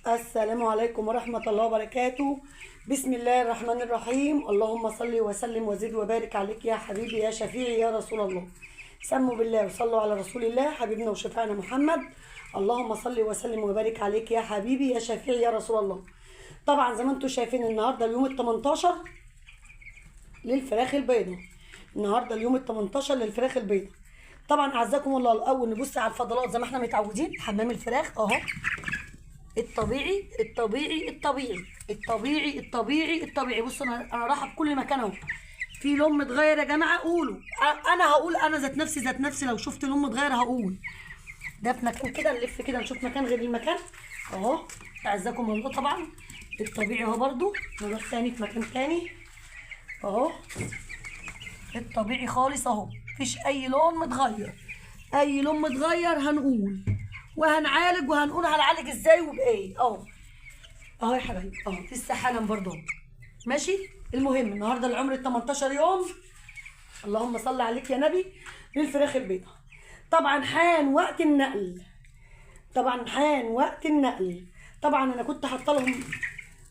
السلام عليكم ورحمة الله وبركاته. بسم الله الرحمن الرحيم. اللهم صل وسلم وزد وبارك عليك يا حبيبي يا شفيعي يا رسول الله. سموا بالله وصلوا على رسول الله حبيبنا وشفيعنا محمد. اللهم صل وسلم وبارك عليك يا حبيبي يا شفيعي يا رسول الله. طبعا زي ما انتم شايفين النهارده اليوم ال 18 للفراخ البيضاء. النهارده اليوم ال 18 للفراخ البيضاء. طبعا اعزكم الله الاول نبص على الفضلات زي ما احنا متعودين. حمام الفراخ اهو الطبيعي الطبيعي الطبيعي الطبيعي الطبيعي الطبيعي. بصوا انا رايحه في كل مكان اهو. في لون متغير يا جماعه قولوا. انا هقول، انا ذات نفسي لو شفت لون متغير هقول. ده في مكان كده، نلف كده نشوف مكان غير المكان اهو. اعزكم الله طبعا الطبيعي اهو. برضو نروح تاني في مكان تاني اهو. الطبيعي خالص اهو، مفيش اي لون متغير. اي لون متغير هنقول وهنعالج، وهنقول هنعالج ازاي وبايه اهو يا حبايبي اهو. لسه حالا برضه ماشي. المهم النهارده العمر ال 18 يوم، اللهم صل عليك يا نبي، للفراخ البيضاء. طبعا حان وقت النقل، طبعا انا كنت حاطه لهم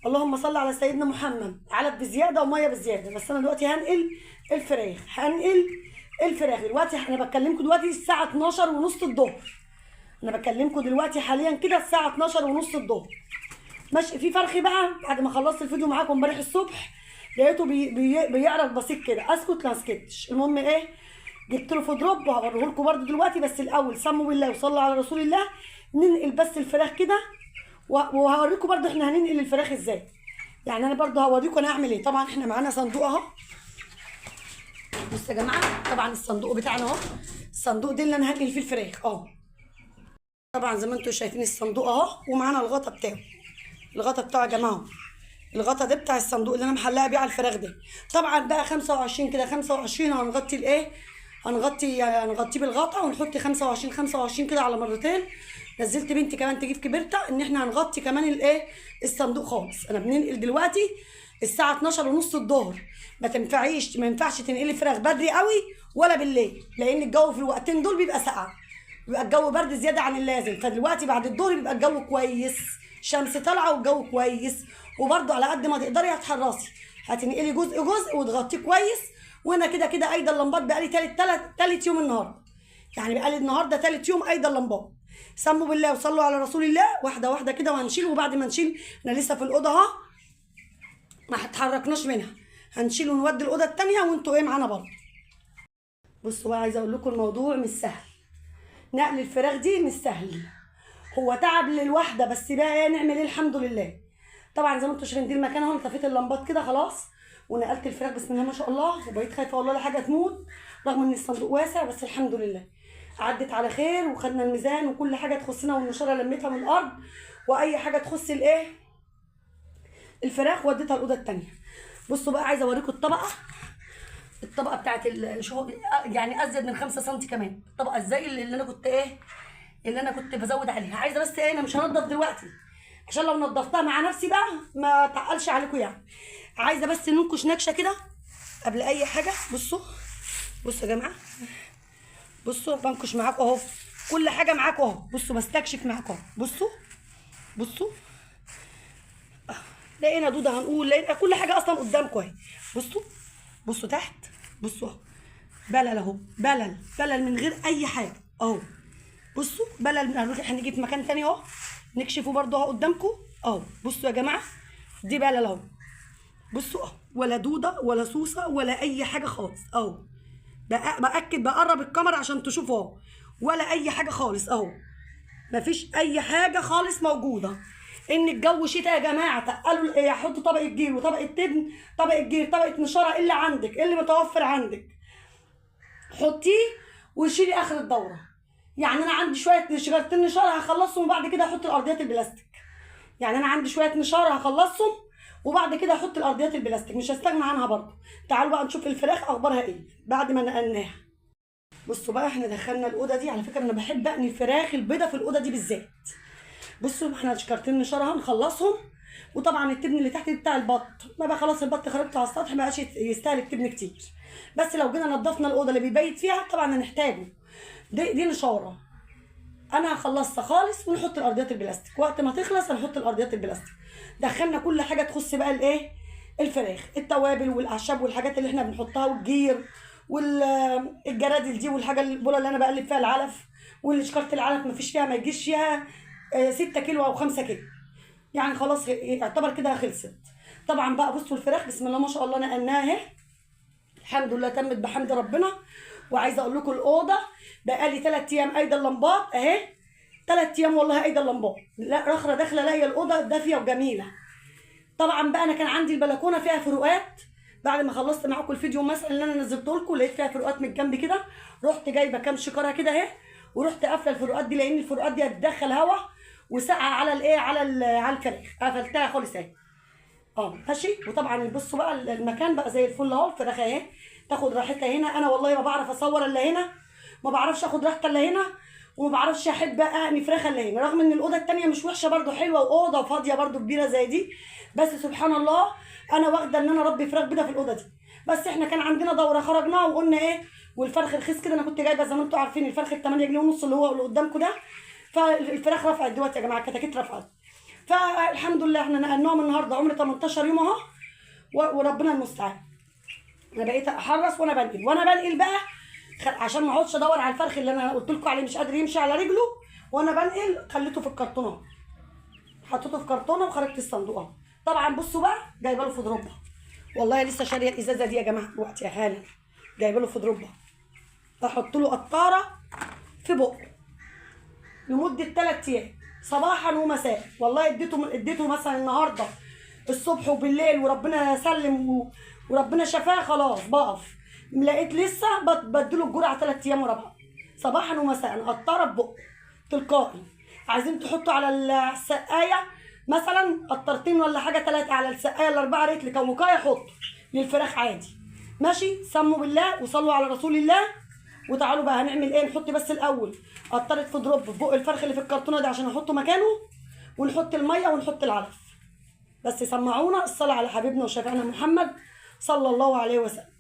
اللهم صل على سيدنا محمد علب بزياده وميه بزياده. بس انا دلوقتي هنقل الفراخ دلوقتي. انا بكلمكم دلوقتي الساعه 12 ونص الظهر. انا بكلمكم دلوقتي حاليا كده الساعه 12 ونص الظهر ماشي. في فرخي بقى بعد ما خلصت الفيديو معاكم امبارح الصبح لقيته بيعرق بسيط كده. اسكت لا سكتش. المهم ايه، جبت له في دروب وهوريه لكم برده دلوقتي. بس الاول سموا بالله وصلوا على رسول الله. ننقل بس الفراخ كده وهوريكم برده احنا هننقل الفراخ ازاي. يعني انا برده هوريكم انا هعمل ايه. طبعا احنا معانا صندوق اهو. بصوا يا جماعه طبعا الصندوق بتاعنا اهو. الصندوق ده اللي انا هنقل فيه الفراخ اهو. طبعا زي ما انتم شايفين الصندوق اهو، ومعانا الغطا بتاعه. الغطا بتاعه يا جماعه، الغطا ده بتاع الصندوق اللي انا محلقه بيه على الفراخ ده. طبعا بقى 25 كده 25 هنغطي الايه، هنغطيه بالغطا ونحط 25 كده على مرتين. نزلت بنتي كمان تجيب كبرته ان احنا هنغطي كمان الايه الصندوق خالص. انا بننقل دلوقتي الساعه 12 ونص الظهر. ما ينفعش تنقلي فراخ بدري قوي ولا بالليل، لان الجو في الوقتين دول بيبقى ساقع، بيبقى الجو برد زياده عن اللازم. فدلوقتي بعد الظهر بيبقى الجو كويس، شمس طالعه والجو كويس. وبرده على قد ما تقدري هتحرصي، هتنقلي جزء وتغطيه كويس. وانا كده كده قايده اللمبات بقالي تالت يوم النهارده. يعني بقالي النهارده تالت يوم قايده اللمبات. سموا بالله وصلوا على رسول الله. واحده واحده كده وهنشيل. وبعد ما نشيل احنا لسه في الاوضه اهو ما اتحركناش منها، هنشيل ونودي الاوضه الثانيه وانتوا ايه معانا برضه. بصوا بقى عايزه اقول لكم الموضوع مش سهل. نقل الفراخ دي مش سهل، هو تعب للواحده. بس بقى ايه نعمل ايه، الحمد لله. طبعا زي ما انتم شايفين دي المكان اهو. طفيت اللمبات كده خلاص ونقلت الفراخ بسم الله ما شاء الله. وبقيت خايفه والله لا حاجه تموت، رغم ان الصندوق واسع. بس الحمد لله عدت على خير، وخدنا الميزان وكل حاجه تخصنا، والنشاره لميتها من الارض، واي حاجه تخص الايه الفراخ وديتها الاوضه الثانيه. بصوا بقى عايزه اوريكم الطبقه بتاعت يعني ازيد من 5 سم كمان. الطبقه ازاي اللي انا كنت بزود عليها. عايزه بس ايه، انا مش هنضف دلوقتي عشان لو نضفتها مع نفسي بقى ما تعقلش عليكم. يعني عايزه بس ننكش نكشه كده قبل اي حاجه. بصوا يا جماعه، بصوا بنكش معاكم اهو. كل حاجه معاكم اهو. بصوا بستكشف معاكم اهو. بصوا لقينا دوده هنقول، لقينا كل حاجه اصلا قدامكم اهي. بصوا تحت، بصوا بلل اهو. بلل من غير اي حاجه اهو. بصوا بلل. هنروح هنيجي في مكان تاني اهو نكشفه برضه اهو قدامكم اهو. بصوا يا جماعه دي بلل اهو. بصوا اهو، ولا دوده ولا سوسه ولا اي حاجه خالص اهو. باكد بقرب الكاميرا عشان تشوفوا اهو. ولا اي حاجه خالص اهو. مفيش اي حاجه خالص موجوده. ان الجو شتاء يا جماعه. تقلوا ايه، حطوا طبقه جير وطبقه تبن، طبقه جير طبقه نشاره اللي عندك اللي متوفر عندك حطيه وشيلي اخر الدوره. يعني انا عندي شويه شجرتين نشاره هخلصهم وبعد كده احط الارضيات البلاستيك. يعني انا عندي شويه نشاره هخلصهم وبعد كده احط الارضيات البلاستيك، مش هستغنى عنها برضه. تعالوا بقى نشوف الفراخ اخبارها ايه بعد ما نقلناها. بصوا بقى احنا دخلنا الاوضه دي. على فكره انا بحب اقني الفراخ البيضه في الاوضه دي بالذات. بصوا احنا شجرتين نشاره هنخلصهم. وطبعا التبن اللي تحت بتاع البط ما بقى خلاص، البط خرجته على السطح ما بقاش يستهلك تبن كتير. بس لو جينا نضفنا الاوضه اللي بيبيت فيها طبعا هنحتاجه. دي نشاره انا خلصت خالص ونحط الارضيات البلاستيك، وقت ما تخلص هنحط الارضيات البلاستيك. دخلنا كل حاجه تخص بقى الايه الفراخ، التوابل والاعشاب والحاجات اللي احنا بنحطها والجير والجرادل دي والحاجه البوله اللي انا بقلب فيها العلف، واللي شكاره العلف ما فيش فيها ما يجيش فيها 6 كيلو او 5 كيلو، يعني خلاص يعتبر كده خلصت. طبعا بقى بصوا الفراخ بسم الله ما شاء الله نقلناها اهي الحمد لله تمت بحمد ربنا. وعايزه اقول لكم الاوضه بقالي 3 ايام قايده اللمبات اهي، 3 ايام والله قايده اللمبات، لا رخره داخله الاقي الاوضه دافيه وجميله. طبعا بقى انا كان عندي البلكونه فيها فروقات، بعد ما خلصت معاكم الفيديو مثلا اللي انا نزلته لكم لقيت فيها فروقات من الجنب كده، رحت جايبه كام شكاره كده اهي ورحت قافله الفروقات دي، لان الفروقات دي هتدخل هواء وسقعه على الايه على الفراخ، قفلتها خالص اهي ماشي. وطبعا بصوا بقى المكان بقى زي الفل اهو، الفراخ اهي تاخد راحتها هنا. انا والله ما بعرف اصور الا هنا، ما بعرفش اخد راحتي الا هنا، وما بعرفش احب اقني فراخ الا هنا، رغم ان الاوضه الثانيه مش وحشه برده حلوه، واوضه فاضيه برده كبيره زي دي، بس سبحان الله انا واخده ان انا اربي فراخ بيضه في الاوضه دي. بس احنا كان عندنا دوره خرجناها وقلنا ايه، والفرخ رخيص كده، انا كنت جايبه زي ما انتم عارفين الفرخ ب 8 جنيه ونص اللي هو اللي قدامكم ده، فالفراخ رفعت دلوقتي يا جماعه، الكتاكيت رفعت، فالحمد لله احنا نقلناهم النهارده عمر 18 يوم اهو، وربنا المستعان. انا بقيت احرص وانا بنقل بقى عشان ما اقعدش ادور على الفرخ اللي انا قلت لكم عليه مش قادر يمشي على رجله، وانا بنقل خليته في الكرتونه، حطيته في كرتونه وخرجت الصندوق اهو. طبعا بصوا بقى جايبه له في ضربه، والله لسه شاريه الازازه دي يا جماعه دلوقتي حالا، جايبه له في ضربه، بحط له قطاره في بقه لمده 3 ايام صباحا ومساء. والله اديته مثلا النهارده الصبح وبالليل وربنا سلم وربنا شفاه، خلاص بقف لقيت لسه بديله الجرعه 3 ايام ورا بعض صباحا ومساء، قطره ببقه تلقائي. عايزين تحطوا على السقايه مثلا قطرتين ولا حاجه 3 على السقايه ال4 ريت لكوكايه، حطوا للفراخ عادي ماشي. سموا بالله وصلوا على رسول الله. وتعالوا بقى هنعمل ايه، نحط بس الاول قطرت في ضرب في بق الفرخ اللي في الكرتونه ده عشان احطه مكانه، ونحط الميه ونحط العلف. بس سمعونا الصلاه على حبيبنا وشفيعنا محمد صلى الله عليه وسلم.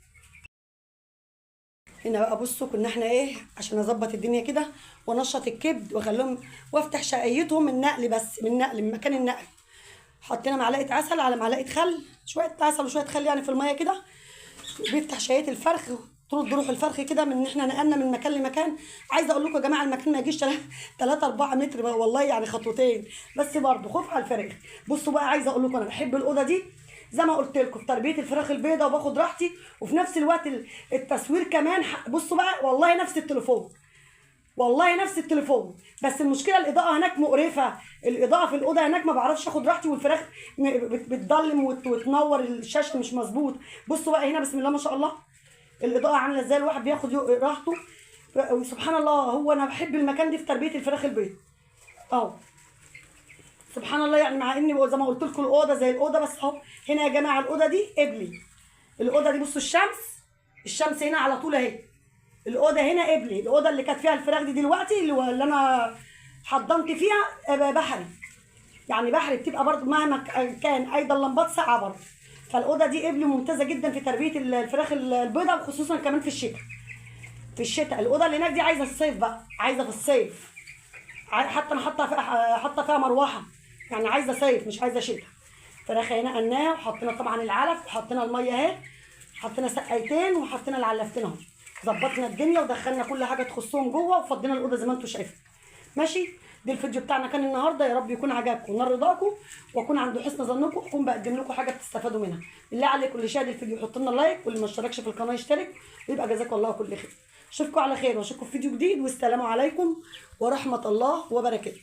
هنا بقى بصوا كنا احنا ايه عشان اظبط الدنيا كده وانشط الكبد واخليهم وافتح شقيتهم من نقل، بس من نقل من مكان النقل. حطينا معلقه عسل على معلقه خل، شويه عسل وشويه خل يعني في الميه كده، بيفتح شقيه الفرخ، ترد روح الفرخ كده من ان احنا نقلنا من مكان لمكان. عايزه اقول لكم يا جماعه المكان ما يجيش 3 4 متر والله، يعني خطوتين بس برضه خوف على الفراخ. بصوا بقى عايزه اقول لكم انا بحب الاوضه دي زي ما قلت لكم في تربيه الفراخ البيضاء، وباخد راحتي وفي نفس الوقت التصوير كمان. بصوا بقى والله نفس التليفون، والله نفس التليفون، بس المشكله الاضاءه هناك مقرفه، الاضاءه في الاوضه هناك ما بعرفش اخد راحتي، والفراخ بتضلم وتنور الشاشه مش مظبوط. بصوا بقى هنا بسم الله ما شاء الله الاضاءه عامله ازاي، الواحد بياخد راحته سبحان الله. هو انا بحب المكان ده في تربيه الفراخ البيض سبحان الله، يعني مع اني زي ما قلت لكم الاوضه زي الاوضه، بس اهو هنا يا جماعه الاوضه دي قبلي، الاوضه دي بصوا الشمس هنا على طول اهي، الاوضه هنا قبلي، الاوضه اللي كانت فيها الفراخ دي دلوقتي اللي انا حضنت فيها بحري، يعني بحري بتبقى برضو مهما كان قايده اللمبات ساقعه برضو، فالاوضه دي قبلي ممتازه جدا في تربيه الفراخ البيضاء، وخصوصا كمان في الشتاء. في الشتاء الاوضه اللي هناك دي عايزه الصيف بقى، عايزه في الصيف، حتى انا حاطه فيها مروحه، يعني عايزه صيف مش عايزه شتاء. فراخ هنا قلناها وحطينا طبعا العلف وحطينا الميه اهي، حطينا سقايتين وحطينا العلفتين اهو، ظبطنا الدنيا ودخلنا كل حاجه تخصهم جوه وفضينا الاوضه زي ما انتم شايفين ماشي. ده الفيديو بتاعنا كان النهارده، يا رب يكون عجبكم ونال رضاكم واكون عند حسن ظنكم، واكون بقدم لكم حاجه بتستفادوا منها. بالله عليكم اللي شاهد الفيديو يحط لنا لايك، واللي ما اشتركش في القناه يشترك، ويبقى جزاكم الله كل خير. اشوفكم على خير واشوفكم في فيديو جديد، والسلام عليكم ورحمه الله وبركاته.